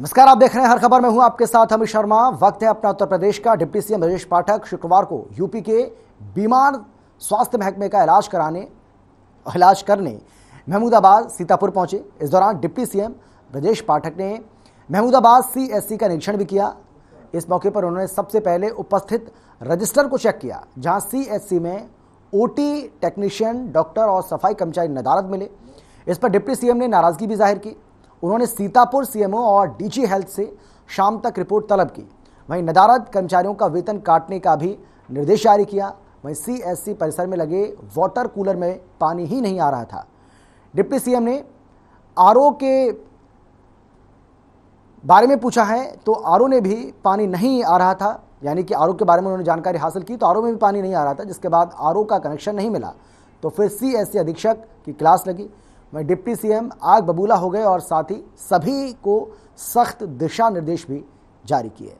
नमस्कार, आप देख रहे हैं हर खबर में हूं आपके साथ अमित शर्मा। वक्त है अपना उत्तर प्रदेश का। डिप्टी सीएम ब्रजेश पाठक शुक्रवार को यूपी के बीमार स्वास्थ्य महकमे का इलाज करने महमूदाबाद सीतापुर पहुंचे। इस दौरान डिप्टी सीएम ब्रजेश पाठक ने महमूदाबाद सीएससी का निरीक्षण भी किया। इस मौके पर उन्होंने सबसे पहले उपस्थित रजिस्टर को चेक किया, जहां सीएससी में ओटी टेक्नीशियन, डॉक्टर और सफाई कर्मचारी नदारद मिले। इस पर डिप्टी सीएम ने नाराजगी भी जाहिर की। उन्होंने सीतापुर सीएमओ और डीजी हेल्थ से शाम तक रिपोर्ट तलब की। वहीं नदारद कर्मचारियों का वेतन काटने का भी निर्देश जारी किया। वहीं सीएससी परिसर में लगे वाटर कूलर में पानी ही नहीं आ रहा था। डिप्टी सीएम ने आरओ के बारे में पूछा है तो आरओ ने भी पानी नहीं आ रहा था, यानी कि आरओ के बारे में उन्होंने जानकारी हासिल की तो आरओ में भी पानी नहीं आ रहा था, जिसके बाद आरओ का कनेक्शन नहीं मिला तो फिर सीएससी अधीक्षक की क्लास लगी। वहीं डिप्टी सीएम आग बबूला हो गए और साथ ही सभी को सख्त दिशा निर्देश भी जारी किए।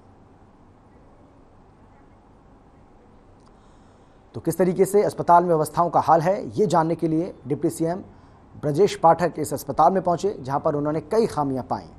तो किस तरीके से अस्पताल में व्यवस्थाओं का हाल है, ये जानने के लिए डिप्टी सीएम ब्रजेश पाठक इस अस्पताल में पहुंचे, जहां पर उन्होंने कई खामियां पाई।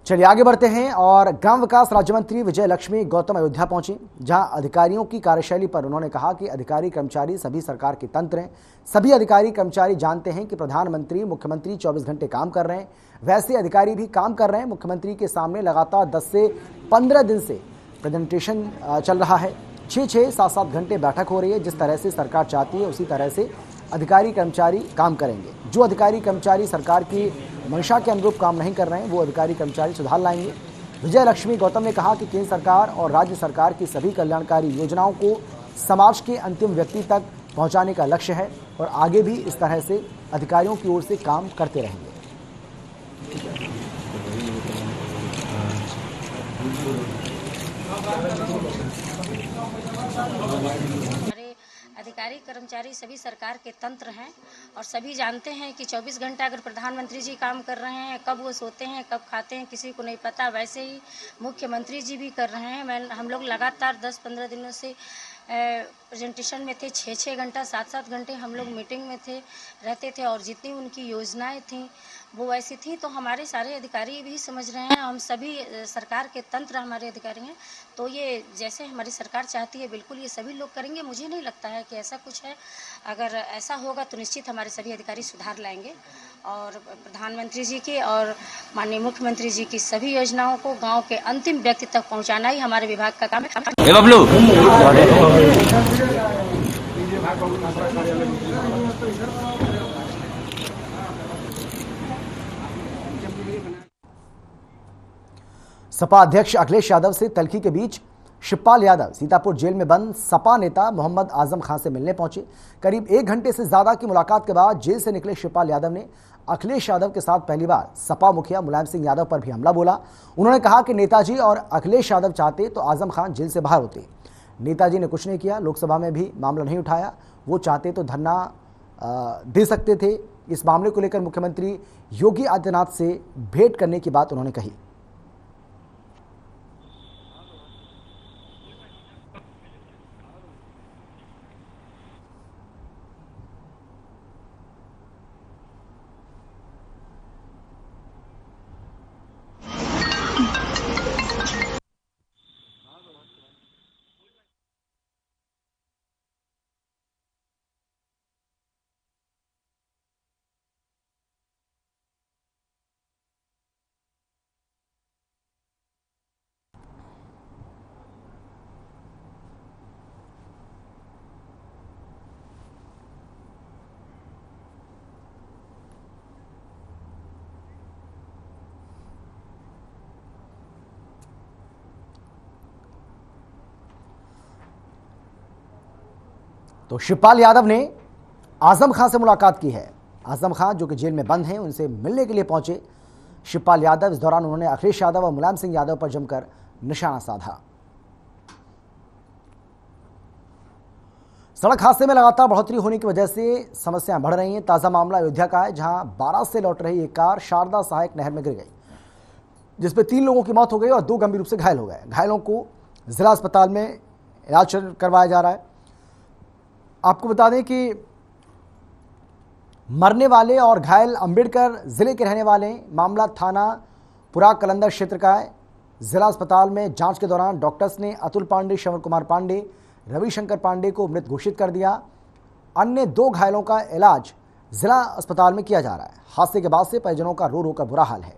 चलिए आगे बढ़ते हैं और ग्राम विकास राज्य मंत्री विजय लक्ष्मी गौतम अयोध्या पहुंची, जहां अधिकारियों की कार्यशैली पर उन्होंने कहा कि अधिकारी कर्मचारी सभी सरकार के तंत्र हैं। सभी अधिकारी कर्मचारी जानते हैं कि प्रधानमंत्री मुख्यमंत्री 24 घंटे काम कर रहे हैं, वैसे अधिकारी भी काम कर रहे हैं। मुख्यमंत्री के सामने लगातार 10 से 15 दिन से प्रेजेंटेशन चल रहा है। 6-6, 7-7 घंटे बैठक हो रही है। जिस तरह से सरकार चाहती है उसी तरह से अधिकारी कर्मचारी काम करेंगे। जो अधिकारी कर्मचारी सरकार की मंशा के अनुरूप काम नहीं कर रहे हैं वो अधिकारी कर्मचारी सुधार लाएंगे। विजय लक्ष्मी गौतम ने कहा कि केंद्र सरकार और राज्य सरकार की सभी कल्याणकारी योजनाओं को समाज के अंतिम व्यक्ति तक पहुंचाने का लक्ष्य है और आगे भी इस तरह से अधिकारियों की ओर से काम करते रहेंगे। अधिकारी कर्मचारी सभी सरकार के तंत्र हैं और सभी जानते हैं कि 24 घंटा अगर प्रधानमंत्री जी काम कर रहे हैं, कब वो सोते हैं कब खाते हैं किसी को नहीं पता। वैसे ही मुख्यमंत्री जी भी कर रहे हैं। हम लोग लगातार 10-15 दिनों से प्रेजेंटेशन में थे। 6-6 घंटा 7-7 घंटे हम लोग मीटिंग में रहते थे और जितनी उनकी योजनाएं थी वो ऐसी थी। तो हमारे सारे अधिकारी भी समझ रहे हैं, हम सभी सरकार के तंत्र हमारे अधिकारी हैं। तो ये जैसे हमारी सरकार चाहती है बिल्कुल ये सभी लोग करेंगे। मुझे नहीं लगता है कि ऐसा कुछ है। अगर ऐसा होगा तो निश्चित हमारे सभी अधिकारी सुधार लाएंगे और प्रधानमंत्री जी की और माननीय मुख्यमंत्री जी की सभी योजनाओं को गांव के अंतिम व्यक्ति तक पहुंचाना ही हमारे विभाग का काम है। सपा अध्यक्ष अखिलेश यादव से तल्खी के बीच शिवपाल यादव सीतापुर जेल में बंद सपा नेता मोहम्मद आजम खान से मिलने पहुंचे। करीब 1 घंटे से ज्यादा की मुलाकात के बाद जेल से निकले शिवपाल यादव ने अखिलेश यादव के साथ पहली बार सपा मुखिया मुलायम सिंह यादव पर भी हमला बोला। उन्होंने कहा कि नेताजी और अखिलेश यादव चाहते तो आजम खान जेल से बाहर होते। नेताजी ने कुछ नहीं किया, लोकसभा में भी मामला नहीं उठाया। वो चाहते तो धरना दे सकते थे। इस मामले को लेकर मुख्यमंत्री योगी आदित्यनाथ से भेंट करने की बात उन्होंने कही। तो शिवपाल यादव ने आजम खान से मुलाकात की है। आजम खान जो कि जेल में बंद हैं, उनसे मिलने के लिए पहुंचे शिवपाल यादव। इस दौरान उन्होंने अखिलेश यादव और मुलायम सिंह यादव पर जमकर निशाना साधा। सड़क हादसे में लगातार बढ़ोतरी होने की वजह से समस्याएं बढ़ रही हैं। ताजा मामला अयोध्या का है, जहां 12 से लौट रही एक कार शारदा सहायक नहर में गिर गई, जिसमें 3 लोगों की मौत हो गई और 2 गंभीर रूप से घायल हो गए। घायलों को जिला अस्पताल में इलाज करवाया जा रहा है। आपको बता दें कि मरने वाले और घायल अंबेडकर जिले के रहने वाले मामला थाना पुरा कलंदर क्षेत्र का है। जिला अस्पताल में जांच के दौरान डॉक्टर्स ने अतुल पांडे, श्रवण कुमार पांडे, रविशंकर पांडे को मृत घोषित कर दिया। अन्य 2 घायलों का इलाज जिला अस्पताल में किया जा रहा है। हादसे के बाद से परिजनों का रो रो कर बुरा हाल है।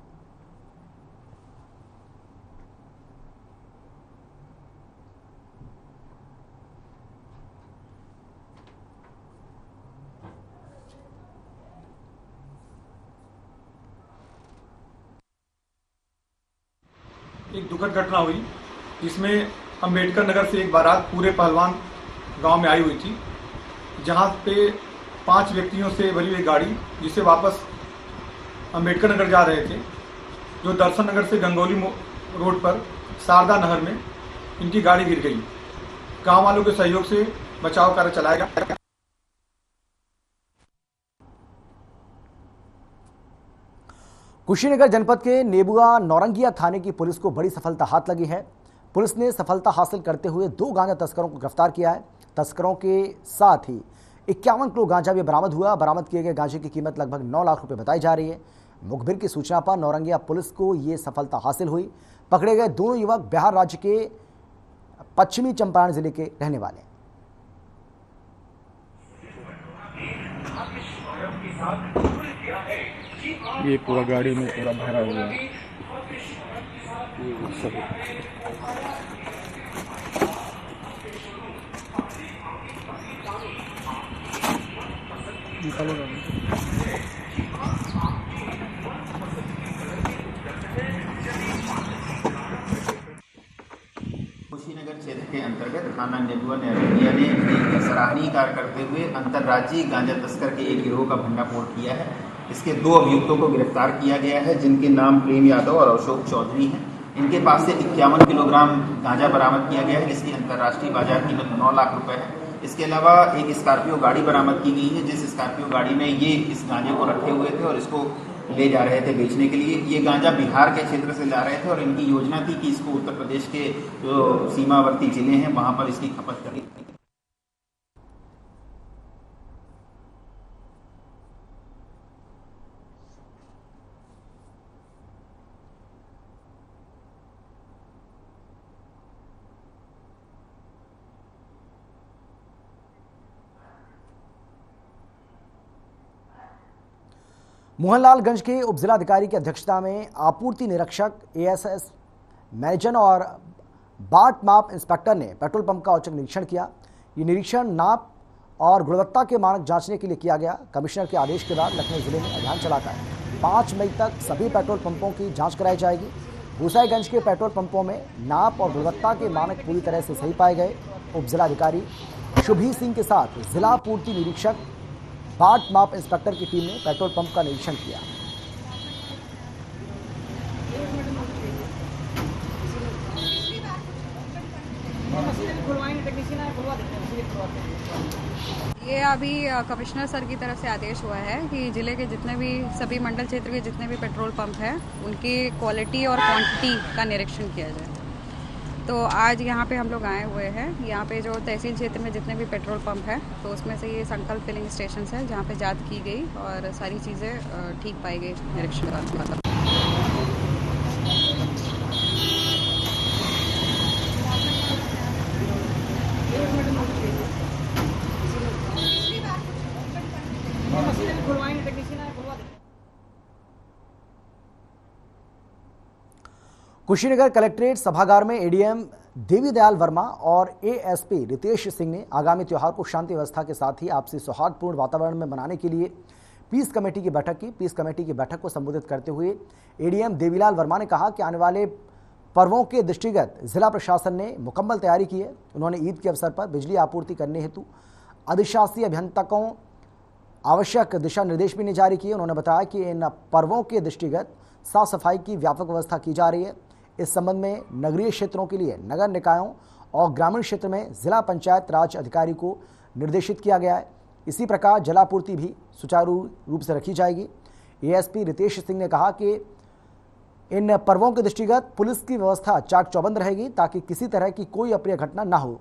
एक दुखद घटना हुई जिसमें अंबेडकर नगर से एक बारात पूरे पहलवान गांव में आई हुई थी, जहां पे 5 व्यक्तियों से भरी हुई गाड़ी जिसे वापस अंबेडकर नगर जा रहे थे, जो दर्शन नगर से गंगोली रोड पर शारदा नहर में इनकी गाड़ी गिर गई। गांव वालों के सहयोग से बचाव कार्य चलाया गया। कुशीनगर जनपद के नेबुआ नौरंगिया थाने की पुलिस को बड़ी सफलता हाथ लगी है। पुलिस ने सफलता हासिल करते हुए 2 गांजा तस्करों को गिरफ्तार किया है। तस्करों के साथ ही 51 किलो गांजा भी बरामद हुआ। बरामद किए गए गांजे की कीमत लगभग 9 लाख रुपए बताई जा रही है। मुखबिर की सूचना पर नौरंगिया पुलिस को ये सफलता हासिल हुई। पकड़े गए दोनों युवक बिहार राज्य के पश्चिमी चंपारण जिले के रहने वाले हैं। ये पूरा गाड़ी में पूरा भरा हुआ है। कुशीनगर क्षेत्र के अंतर्गत थाना नेबुआ नौरंगिया ने एक सराहनीय कार्य करते हुए अंतर्राज्यीय गांजा तस्कर के एक गिरोह का भंडाफोड़ किया है। इसके 2 अभियुक्तों को गिरफ्तार किया गया है, जिनके नाम प्रेम यादव और अशोक चौधरी हैं। इनके पास से 51 किलोग्राम गांजा बरामद किया गया है, जिसकी अंतर्राष्ट्रीय बाजार कीमत 9 लाख रुपए है। इसके अलावा एक स्कॉर्पियो गाड़ी बरामद की गई है, जिस स्कॉर्पियो गाड़ी में ये इस गांजे को रखे हुए थे और इसको ले जा रहे थे बेचने के लिए। ये गांजा बिहार के क्षेत्र से ला रहे थे और इनकी योजना थी कि इसको उत्तर प्रदेश के जो सीमावर्ती जिले हैं वहां पर इसकी खपत करें। मोहनलालगंज के उपजिलाधिकारी की अध्यक्षता में आपूर्ति निरीक्षक, एएसएस मैनेजर और बाट माप इंस्पेक्टर ने पेट्रोल पंप का औचक निरीक्षण किया। ये निरीक्षण नाप और गुणवत्ता के मानक जांचने के लिए किया गया। कमिश्नर के आदेश के बाद लखनऊ जिले में अभियान चलाकर 5 मई तक सभी पेट्रोल पंपों की जांच कराई जाएगी। गोसाईगंज के पेट्रोल पंपों में नाप और गुणवत्ता के मानक पूरी तरह से सही पाए गए। उपजिलाधिकारी शुभी सिंह के साथ जिला पूर्ति निरीक्षक, बाट माप इंस्पेक्टर की टीम ने पेट्रोल पंप का निरीक्षण किया। ये अभी कमिश्नर सर की तरफ से आदेश हुआ है कि जिले के जितने भी सभी मंडल क्षेत्र के जितने भी पेट्रोल पंप हैं उनकी क्वालिटी और क्वांटिटी का निरीक्षण किया जाए। तो आज यहाँ पे हम लोग आए हुए हैं। यहाँ पे जो तहसील क्षेत्र में जितने भी पेट्रोल पंप है तो उसमें से ये संकल्प फिलिंग स्टेशन है जहाँ पे जांच की गई और सारी चीज़ें ठीक पाई गई निरीक्षण के बाद। कुशीनगर कलेक्ट्रेट सभागार में एडीएम देवीदयाल वर्मा और एएसपी रितेश सिंह ने आगामी त्योहार को शांति व्यवस्था के साथ ही आपसी सौहार्दपूर्ण वातावरण में मनाने के लिए पीस कमेटी की बैठक की। पीस कमेटी की बैठक को संबोधित करते हुए एडीएम देवीलाल वर्मा ने कहा कि आने वाले पर्वों के दृष्टिगत जिला प्रशासन ने मुकम्मल तैयारी की है। उन्होंने ईद के अवसर पर बिजली आपूर्ति करने हेतु अधिशासी अभियंताओं आवश्यक दिशा निर्देश भी जारी किए। उन्होंने बताया कि इन पर्वों के दृष्टिगत साफ सफाई की व्यापक व्यवस्था की जा रही है। इस संबंध में नगरीय क्षेत्रों के लिए नगर निकायों और ग्रामीण क्षेत्र में जिला पंचायत राज अधिकारी को निर्देशित किया गया है। इसी प्रकार जलापूर्ति भी सुचारू रूप से रखी जाएगी। एएसपी रितेश सिंह ने कहा कि इन पर्वों के दृष्टिगत पुलिस की व्यवस्था चाक चौबंद रहेगी ताकि किसी तरह की कोई अप्रिय घटना न हो।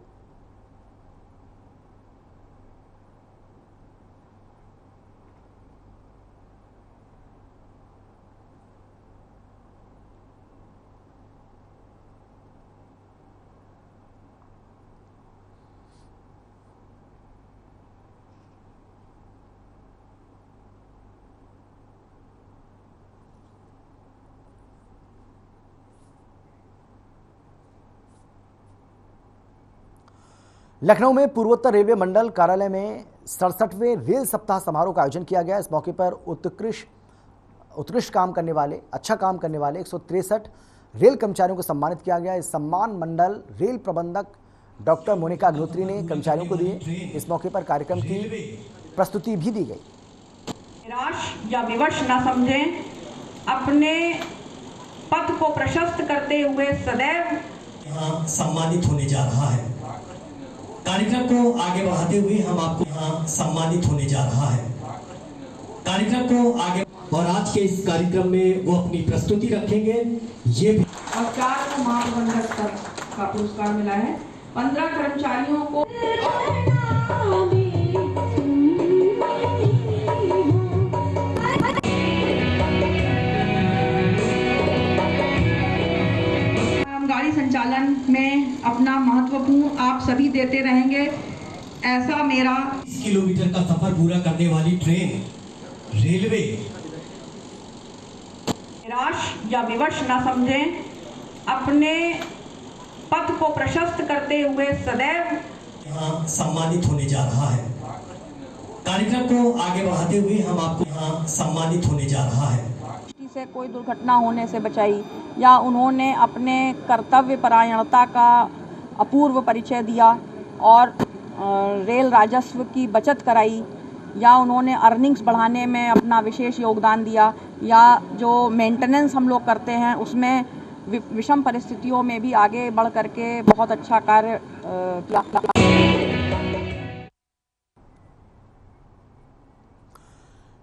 लखनऊ में पूर्वोत्तर रेलवे मंडल कार्यालय में 67वें रेल सप्ताह समारोह का आयोजन किया गया। इस मौके पर उत्कृष्ट काम करने वाले, अच्छा काम करने वाले 163 रेल कर्मचारियों को सम्मानित किया गया। इस सम्मान मंडल रेल प्रबंधक डॉक्टर मोनिका अग्निहोत्री ने कर्मचारियों को दिए। इस मौके पर कार्यक्रम की प्रस्तुति भी दी गई। निराश या विवश न समझें, अपने पथ को प्रशस्त करते हुए सदैव यहाँ सम्मानित होने जा रहा है। कार्यक्रम को आगे बढ़ाते हुए हम आपको यहाँ सम्मानित होने जा रहा है। कार्यक्रम को आगे, और आज के इस कार्यक्रम में वो अपनी प्रस्तुति रखेंगे। ये भी और 4 को महाप्रबंधक स्तर का पुरस्कार मिला है। 15 कर्मचारियों को गाड़ी संचालन में अपना महत्वपूर्ण आप सभी देते रहेंगे, ऐसा मेरा 30 किलोमीटर का सफर पूरा करने वाली ट्रेन रेलवे। निराश या विवश न समझें, अपने पथ को प्रशस्त करते हुए सदैव यहाँ सम्मानित होने जा रहा है। कार्यक्रम को आगे बढ़ाते हुए हम आपको यहाँ सम्मानित होने जा रहा है। से कोई दुर्घटना होने से बचाई, या उन्होंने अपने कर्तव्य परायणता का अपूर्व परिचय दिया और रेल राजस्व की बचत कराई, या उन्होंने अर्निंग्स बढ़ाने में अपना विशेष योगदान दिया, या जो मेंटेनेंस हम लोग करते हैं उसमें विषम परिस्थितियों में भी आगे बढ़ करके बहुत अच्छा कार्य किया।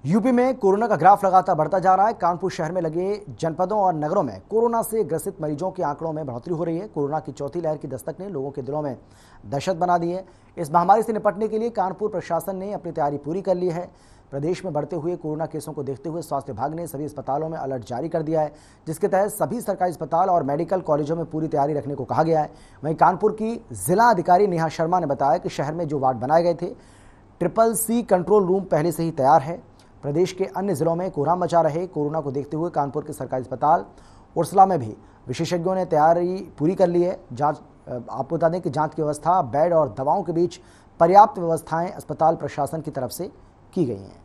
यूपी में कोरोना का ग्राफ लगातार बढ़ता जा रहा है। कानपुर शहर में लगे जनपदों और नगरों में कोरोना से ग्रसित मरीजों के आंकड़ों में बढ़ोतरी हो रही है। कोरोना की चौथी लहर की दस्तक ने लोगों के दिलों में दहशत बना दी है। इस महामारी से निपटने के लिए कानपुर प्रशासन ने अपनी तैयारी पूरी कर ली है। प्रदेश में बढ़ते हुए कोरोना केसों को देखते हुए स्वास्थ्य विभाग ने सभी अस्पतालों में अलर्ट जारी कर दिया है, जिसके तहत सभी सरकारी अस्पताल और मेडिकल कॉलेजों में पूरी तैयारी रखने को कहा गया है। वहीं कानपुर की जिला अधिकारी नेहा शर्मा ने बताया कि शहर में जो वार्ड बनाए गए थे, CCC कंट्रोल रूम पहले से ही तैयार है। प्रदेश के अन्य जिलों में कोहराम मचा रहे कोरोना को देखते हुए कानपुर के सरकारी अस्पताल उर्सला में भी विशेषज्ञों ने तैयारी पूरी कर ली है। जांच, आपको बता दें कि जांच की व्यवस्था, बेड और दवाओं के बीच पर्याप्त व्यवस्थाएं अस्पताल प्रशासन की तरफ से की गई हैं।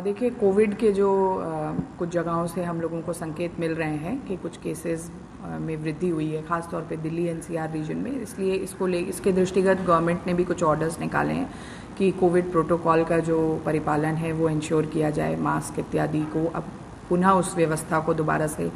देखिए, कोविड के जो कुछ जगहों से हम लोगों को संकेत मिल रहे हैं कि कुछ केसेस में वृद्धि हुई है, खासतौर पे दिल्ली NCR रीजन में। इसलिए इसके दृष्टिगत गवर्नमेंट ने भी कुछ ऑर्डर्स निकाले हैं कि कोविड प्रोटोकॉल का जो परिपालन है वो इंश्योर किया जाए। मास्क इत्यादि को अब पुनः उस व्यवस्था को दोबारा से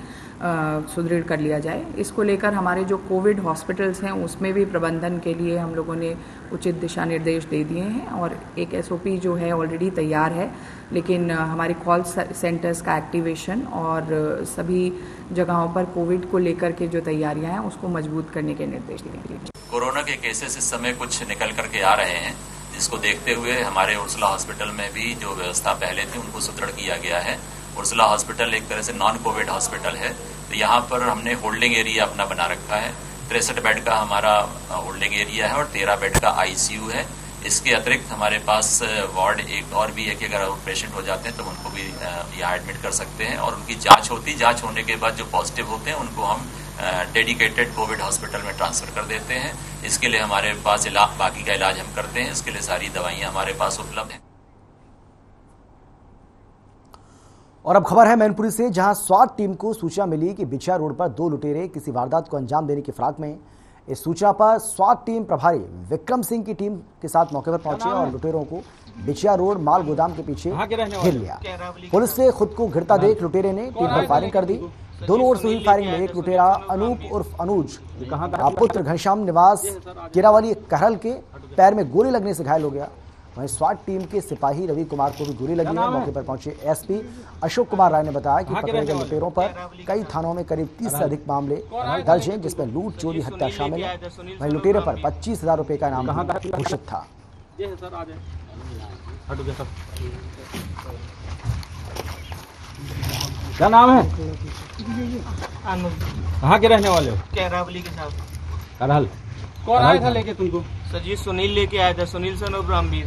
सुदृढ़ कर लिया जाए। इसको लेकर हमारे जो कोविड हॉस्पिटल्स हैं उसमें भी प्रबंधन के लिए हम लोगों ने उचित दिशा निर्देश दे दिए हैं और एक SOP जो है ऑलरेडी तैयार है, लेकिन हमारे कॉल सेंटर्स का एक्टिवेशन और सभी जगहों पर कोविड को लेकर के जो तैयारियां हैं उसको मजबूत करने के निर्देश दिए गए। कोरोना के केसेस इस समय कुछ निकल करके आ रहे हैं, जिसको देखते हुए हमारे उर्सला हॉस्पिटल में भी जो व्यवस्था पहले थी उनको सुदृढ़ किया गया है। उर्सला हॉस्पिटल एक तरह से नॉन कोविड हॉस्पिटल है, तो यहाँ पर हमने होल्डिंग एरिया अपना बना रखा है। 63 बेड का हमारा होल्डिंग एरिया है और 13 बेड का ICU है। इसके अतिरिक्त हमारे पास वार्ड एक और भी है कि अगर पेशेंट हो जाते हैं तो उनको भी यहाँ एडमिट कर सकते हैं और उनकी जांच होने के बाद जो पॉजिटिव होते हैं उनको हम डेडिकेटेड कोविड हॉस्पिटल में ट्रांसफर कर देते हैं। इसके लिए हमारे पास बाकी का इलाज हम करते हैं। इसके लिए सारी दवाइयाँ हमारे पास उपलब्ध हैं। और अब खबर है मैनपुरी से, जहां स्वाट टीम को सूचना मिली कि बिछिया रोड पर 2 लुटेरे किसी वारदात को अंजाम देने की फिराक में। इस सूचना पर स्वाट टीम प्रभारी विक्रम सिंह की टीम के साथ मौके पर पहुंचे और लुटेरों को बिछिया रोड माल गोदाम के पीछे घेर लिया। पुलिस से खुद को घिरता देख लुटेरे ने टीम पर फायरिंग कर दी। दोनों ओर से हुई फायरिंग में एक लुटेरा अनूप उर्फ अनुज पुत्र घनश्याम निवास केरावाली कहरल के पैर में गोली लगने से घायल हो गया। वहीं स्वाट टीम के सिपाही रवि कुमार को भी गोली लगी है। मौके पर पहुंचे SP अशोक कुमार राय ने बताया कि पकड़े गए लुटेरों पर कई थानों में करीब 30 से अधिक मामले दर्ज हैं, जिसमें लूट, चोरी, हत्या शामिल है। वहीं लुटेरे पर 25,000 रुपए का इनाम घोषित था। क्या नाम है? कहाँ के रहने वाले हो? कैरावली के साथ। करहल। कौन आया था लेके तुमको? सर जी सुनील लेके आया था, सुनील सन और ब्रह्मवीर।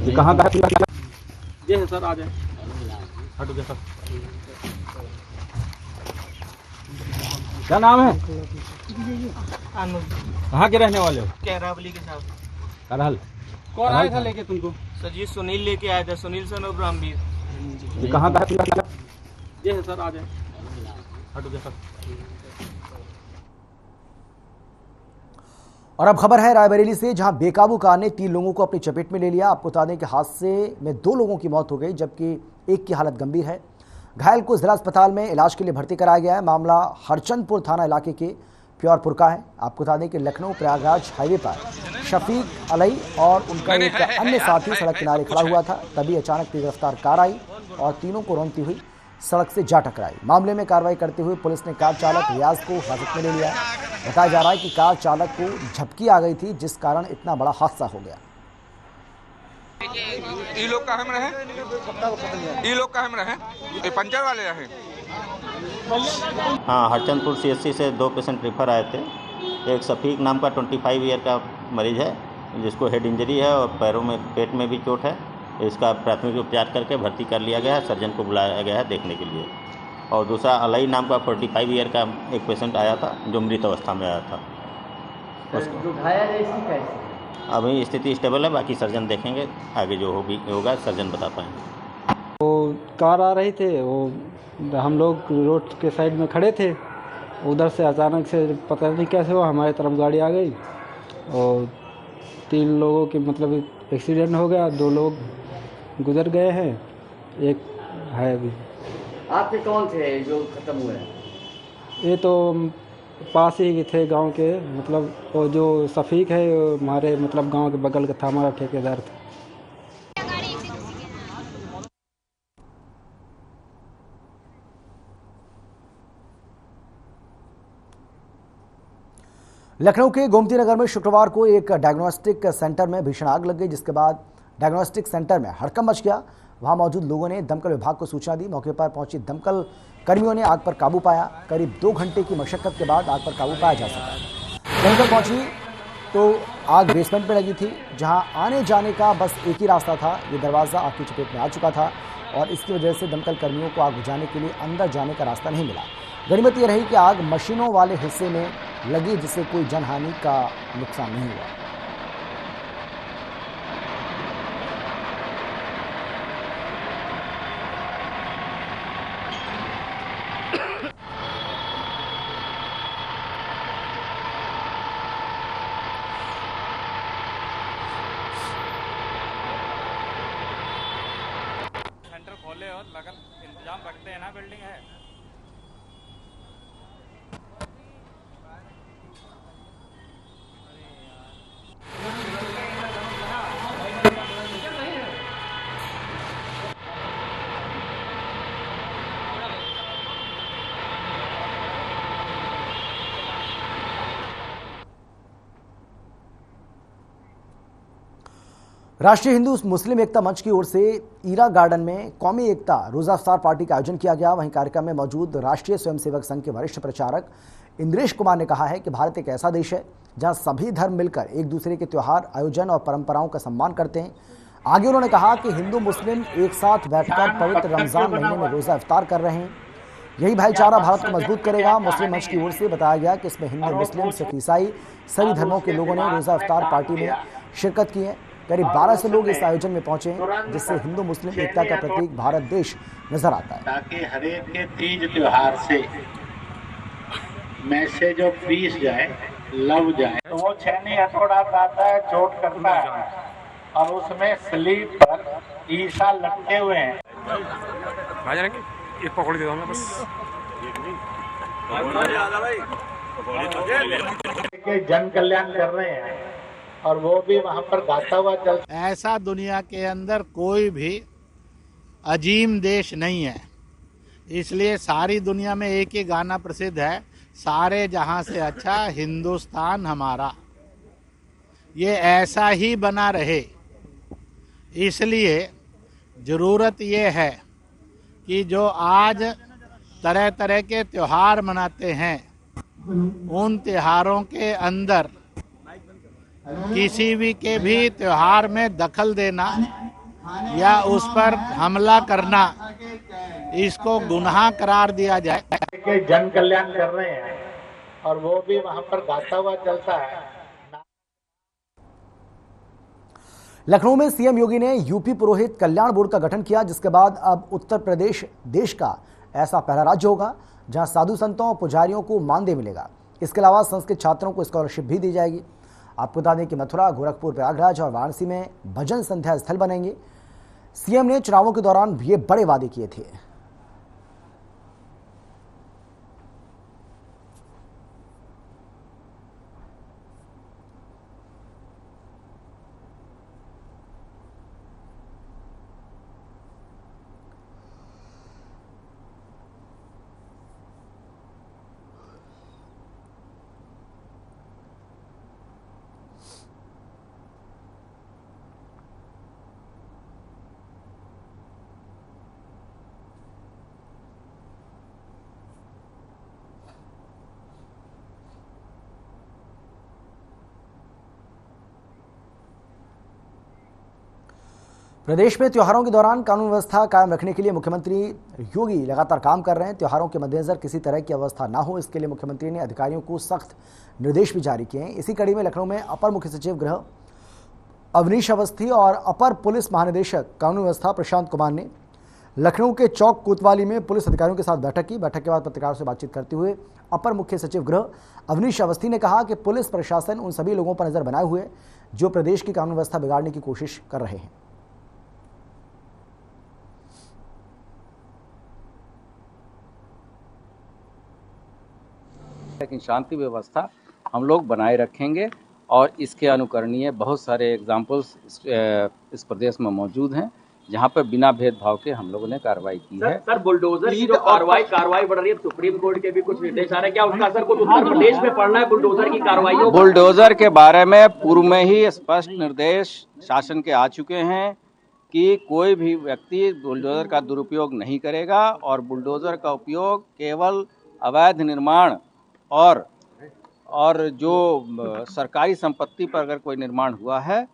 ये कहाँ का? ये है सर, आ जाए। हटो सर। क्या नाम है? आनंद। कहाँ के रहने वाले हो? कैरावली के साथ। करहल। कौन आया था लेके तुमको? सर जी सुनील लेके आया था, सुनील सन और ब्रह्मवीर। ये कहाँ का? ये है सर, आ जाए। हटो सर। और अब खबर है रायबरेली से, जहां बेकाबू कार ने 3 लोगों को अपनी चपेट में ले लिया। आपको बता दें कि हादसे में 2 लोगों की मौत हो गई, जबकि एक की हालत गंभीर है। घायल को जिला अस्पताल में इलाज के लिए भर्ती कराया गया है। मामला हरचंदपुर थाना इलाके के प्योरपुर का है। आपको बता दें कि लखनऊ प्रयागराज हाईवे पर शफीक अलई और उनका एक अन्य साथी सड़क किनारे खड़ा हुआ था। तभी अचानक तेज रफ्तार कार आई और तीनों को रौंदती हुई सड़क से जा टकराई। मामले में कार्रवाई करते हुए पुलिस ने कार चालक रियाज को हिरासत में ले लिया। बताया जा रहा है कि कार चालक को झपकी आ गई थी, जिस कारण इतना बड़ा हादसा हो गया। ये लोग कहाँ में रहे? ये लोग कहाँ में रहे? ये पंचर वाले रहे? हाँ, हरचंदपुर CSC से 2 पेशेंट रेफर आए थे। एक शफीक नाम का 25 ईयर का मरीज है, जिसको हेड इंजरी है और पैरों में पेट में भी चोट है। इसका प्राथमिक उपचार करके भर्ती कर लिया गया है। सर्जन को बुलाया गया है देखने के लिए। और दूसरा अलई नाम का 45 ईयर का एक पेशेंट आया था, जो मृत अवस्था में आया था। जो घायल है इसकी कैसे? अभी स्थिति स्टेबल है, बाकी सर्जन देखेंगे, आगे जो होगा सर्जन बता पाएंगे। वो कार आ रही थे, वो हम लोग रोड के साइड में खड़े थे, उधर से अचानक से पता नहीं कैसे हुआ हमारी तरफ गाड़ी आ गई और 3 लोगों की मतलब एक्सीडेंट हो गया। 2 लोग गुजर गए हैं, एक है अभी। आपके कौन थे जो खत्म हुए? ये तो पास ही थे गांव के, मतलब वो जो शफीक है हमारे मतलब गांव के बगल का था, हमारा ठेकेदार था। लखनऊ के गोमती नगर में शुक्रवार को एक डायग्नोस्टिक सेंटर में भीषण आग लग गई, जिसके बाद डायग्नोस्टिक सेंटर में हड़कंप मच गया। वहां मौजूद लोगों ने दमकल विभाग को सूचना दी। मौके पर पहुंची दमकल कर्मियों ने आग पर काबू पाया। करीब 2 घंटे की मशक्कत के बाद आग पर काबू पाया जा सका। दमकल पहुंची तो आग बेसमेंट में लगी थी, जहां आने जाने का बस एक ही रास्ता था। ये दरवाज़ा आग की चपेट में आ चुका था और इसकी वजह से दमकल कर्मियों को आग बुझाने के लिए अंदर जाने का रास्ता नहीं मिला। गनीमत यह रही कि आग मशीनों वाले हिस्से में लगी, जिससे कोई जनहानि का नुकसान नहीं हुआ। सेंटर खोले और लगन इंतजाम रखते हैं ना, बिल्डिंग है। राष्ट्रीय हिंदू मुस्लिम एकता मंच की ओर से ईरा गार्डन में कौमी एकता रोजा अफ्तार पार्टी का आयोजन किया गया। वहीं कार्यक्रम में मौजूद राष्ट्रीय स्वयंसेवक संघ के वरिष्ठ प्रचारक इंद्रेश कुमार ने कहा है कि भारत एक ऐसा देश है जहां सभी धर्म मिलकर एक दूसरे के त्योहार, आयोजन और परंपराओं का सम्मान करते हैं। आगे उन्होंने कहा कि हिंदू मुस्लिम एक साथ बैठकर पवित्र रमजान महीने में रोजा इफ्तार कर रहे हैं। यही भाईचारा भारत को मजबूत करेगा। मुस्लिम मंच की ओर से बताया गया कि इसमें हिंदू, मुस्लिम, सिख, ईसाई सभी धर्मों के लोगों ने रोजा इफ्तार पार्टी में शिरकत की है। करीब 1200 लोग इस आयोजन में पहुंचे, जिससे हिंदू मुस्लिम एकता का प्रतीक भारत देश नजर आता है। ताकि हर एक के तीज त्योहार से मैसेज ऑफ पीस जाए, लव जाए। तो वो छेनी हथौड़ा आता है, चोट करता है और उसमें स्लीप पर ईसा लटके हुए हैं। एक पकड़ देता हूं बस। जन कल्याण कर रहे हैं और वो भी वहाँ पर गाता हुआ चल। ऐसा दुनिया के अंदर कोई भी अजीम देश नहीं है, इसलिए सारी दुनिया में एक ही गाना प्रसिद्ध है, सारे जहां से अच्छा हिंदुस्तान हमारा। ये ऐसा ही बना रहे, इसलिए ज़रूरत ये है कि जो आज तरह तरह के त्योहार मनाते हैं, उन त्योहारों के अंदर किसी भी त्योहार में दखल देना या उस पर हमला करना, इसको गुनाह करार दिया जाए। जन कल्याण कर रहे हैं और वो भी वहां पर गाता हुआ चलता है। लखनऊ में सीएम योगी ने यूपी पुरोहित कल्याण बोर्ड का गठन किया, जिसके बाद अब उत्तर प्रदेश देश का ऐसा पहला राज्य होगा जहां साधु संतों और पुजारियों को मानदेय मिलेगा। इसके अलावा संस्कृत छात्रों को स्कॉलरशिप भी दी जाएगी। आपको बता दें कि मथुरा, गोरखपुर, प्रयागराज और वाराणसी में भजन संध्या स्थल बनेंगे। सीएम ने चुनावों के दौरान ये बड़े वादे किए थे। प्रदेश में त्योहारों के दौरान कानून व्यवस्था कायम रखने के लिए मुख्यमंत्री योगी लगातार काम कर रहे हैं। त्योहारों के मद्देनजर किसी तरह की अवस्था ना हो, इसके लिए मुख्यमंत्री ने अधिकारियों को सख्त निर्देश भी जारी किए हैं। इसी कड़ी में लखनऊ में अपर मुख्य सचिव गृह अवनीश अवस्थी और अपर पुलिस महानिदेशक कानून व्यवस्था प्रशांत कुमार ने लखनऊ के चौक कोतवाली में पुलिस अधिकारियों के साथ बैठक की। बैठक के बाद पत्रकारों से बातचीत करते हुए अपर मुख्य सचिव गृह अवनीश अवस्थी ने कहा कि पुलिस प्रशासन उन सभी लोगों पर नजर बनाए हुए जो प्रदेश की कानून व्यवस्था बिगाड़ने की कोशिश कर रहे हैं। लेकिन शांति व्यवस्था हम लोग बनाए रखेंगे और इसके अनुकरणीय बहुत सारे एग्जाम्पल्स इस प्रदेश में मौजूद हैं जहां पर बिना भेदभाव के हम लोगों ने कार्रवाई की है। सर बुलडोजर की जो कार्रवाई बढ़ रही है, सुप्रीम कोर्ट के भी कुछ निर्देश आ रहे हैं, क्या उसका असर कुछ उत्तर प्रदेश में पड़ना है बुलडोजर की कार्रवाई? बुलडोजर के बारे में पूर्व में ही स्पष्ट निर्देश शासन के आ चुके हैं कि कोई भी व्यक्ति बुलडोजर का दुरुपयोग नहीं करेगा और बुलडोजर का उपयोग केवल अवैध निर्माण और जो सरकारी संपत्ति पर अगर कोई निर्माण हुआ है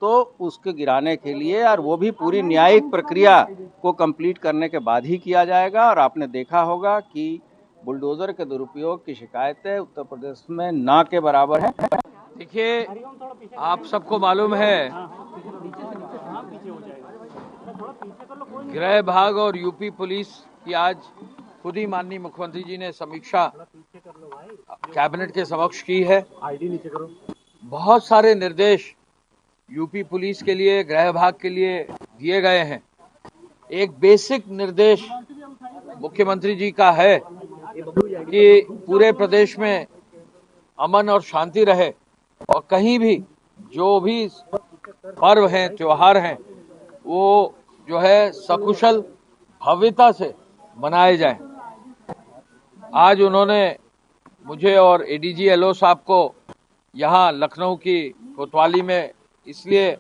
तो उसके गिराने के लिए, और वो भी पूरी न्यायिक प्रक्रिया को कंप्लीट करने के बाद ही किया जाएगा। और आपने देखा होगा कि बुलडोजर के दुरुपयोग की शिकायतें उत्तर प्रदेश में ना के बराबर है। देखिए, आप सबको मालूम है गृह विभाग और यूपी पुलिस की आज खुद ही माननीय मुख्यमंत्री जी ने समीक्षा कैबिनेट के समक्ष की है। बहुत सारे निर्देश यूपी पुलिस के लिए, गृह विभाग के लिए दिए गए हैं। एक बेसिक निर्देश मुख्यमंत्री जी का है कि पूरे प्रदेश में अमन और शांति रहे और कहीं भी जो भी पर्व हैं, त्योहार हैं, वो जो है सकुशल भव्यता से मनाए जाएं। आज उन्होंने मुझे और एडीजी एलओ साहब को यहाँ लखनऊ की कोतवाली में इसलिए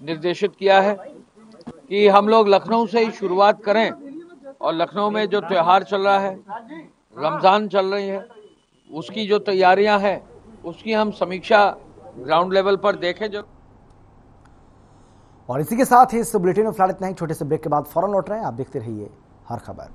निर्देशित किया है कि हम लोग लखनऊ से ही शुरुआत करें और लखनऊ में जो त्योहार चल रहा है, रमज़ान चल रही है, उसकी जो तैयारियां हैं उसकी हम समीक्षा ग्राउंड लेवल पर देखें। जो और इसी के साथ ही इस बुलेटिन में फिलहाल इतना ही। छोटे से ब्रेक के बाद फौरन लौट रहे हैं। आप देखते रहिए हर खबर।